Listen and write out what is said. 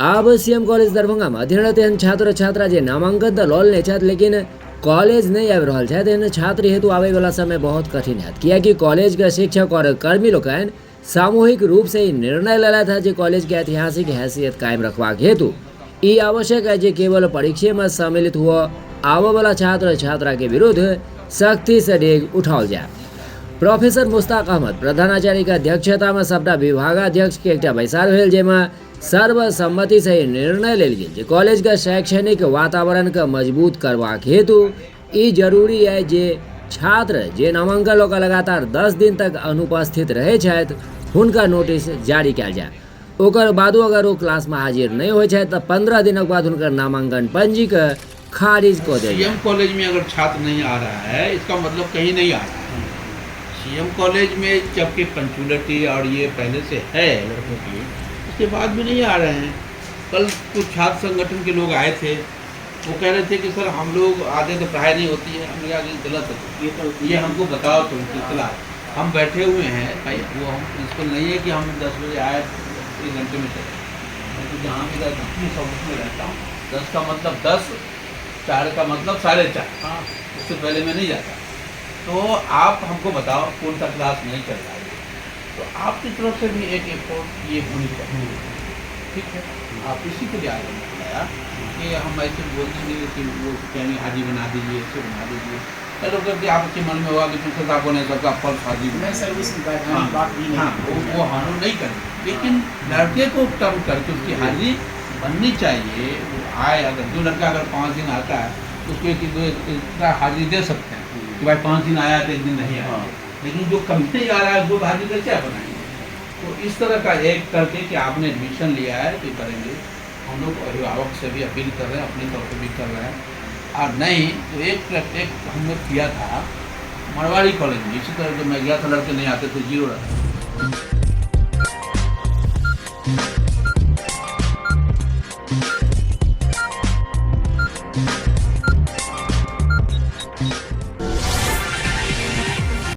अब CM college Darbhanga में अध्ययनरत छात्र छात्रा जे नामांकन तो लॉल ले छथि लेकिन कॉलेज नहीं आबि रहल छथि। एहन छात्र हेतु आबे वाला समय बहुत कठिन हैत, कियाकि कॉलेज के शिक्षक और कर्मी लोकनि सामूहिक रूप से ही निर्णय लेलथि है जे कॉलेज के ऐतिहासिक हैसियत कायम रखबाक हेतु ई आवश्यक है जे केवल परीक्षा में सम्मिलित हुआ आबे वाला छात्र छात्रा के विरुद्ध सख्ती से डेग उठाओल जाए। प्रोफेसर मुश्ताक अहमद प्रधानाचार्य के अध्यक्षता में सबटा विभागाध्यक्ष के एक बैसार भेल, जेमें सर्वसम्मति से निर्णय लेल गेल जे कॉलेज के शैक्षणिक वातावरण के मजबूत करबाक हेतु ई जरूरी है जे छात्र जे नामांकन लऽ कऽ लगातार 10 दिन तक अनुपस्थित रहे छथि हुनका नोटिस जारी कयल जाय। ओकर बादो अगर वो क्लास में हाजिर नहीं होइ छथि तऽ 15 दिनक बाद हुनकर नामांकन पंजी के खारिज कऽ देल। सीएम कॉलेज में अगर छात्र नहीं आ रहा है इसका मतलब कहीं नहीं आ रहा है। सीएम कॉलेज में जबकि पंचुअलिटी और ये पहले से है लड़कों की, उसके बाद भी नहीं आ रहे हैं। कल कुछ छात्र संगठन के लोग आए थे, वो कह रहे थे कि सर हम लोग आधे तो पढ़ाई नहीं होती है। हमने कहा कि गलत है, ये हमको बताओ तुम सिलसिला। हम बैठे हुए हैं भाई, वो हम प्रिंसिपल नहीं है कि हम 10 बजे आए 1 घंटे में चले। तो जहाँ मेरा अपनी सर्विस में रहता हूँ 10 का मतलब 10, 4 का मतलब 4:30, उससे पहले मैं नहीं जाता। तो आप हमको बताओ कौन सा क्लास नहीं चल रहा है, तो आपकी तरफ से भी एक एफर्ट ये होनी चाहिए। ठीक है, आप इसी के लिए आगे बताया कि हम ऐसे बोल देंगे कि वो कहेंगे हाजी बना दीजिए, ऐसे बना दीजिए। चलो करके आपके मन में होगा कि प्रिंसिपल साहब ने सबका फल हाजी मैं सर्विस में बैठा हाँ, बात भी हाँ, वो हम लोग नहीं करेंगे, लेकिन लड़के को टर्म करके उसकी हाजिरी बननी चाहिए। वो आए, अगर जो लड़का अगर 5 दिन आता है उसको एक हाजिरी दे सकते हैं कि भाई 5 दिन आया तो 1 दिन नहीं आया। लेकिन जो कभी नहीं आ रहा है वो हाजिरी कैसे आप बनाएंगे? तो इस तरह का एक करके कि आपने एडमिशन लिया है तो करेंगे। हम लोग अभिभावक से भी अपील कर रहे हैं, अपनी तरफ से भी कर रहे हैं। और नहीं तो एक हमने किया था मरवाड़ी कॉलेज में, इसी तरह जब मैं गया था लड़के नहीं आते थे, 0 रहा।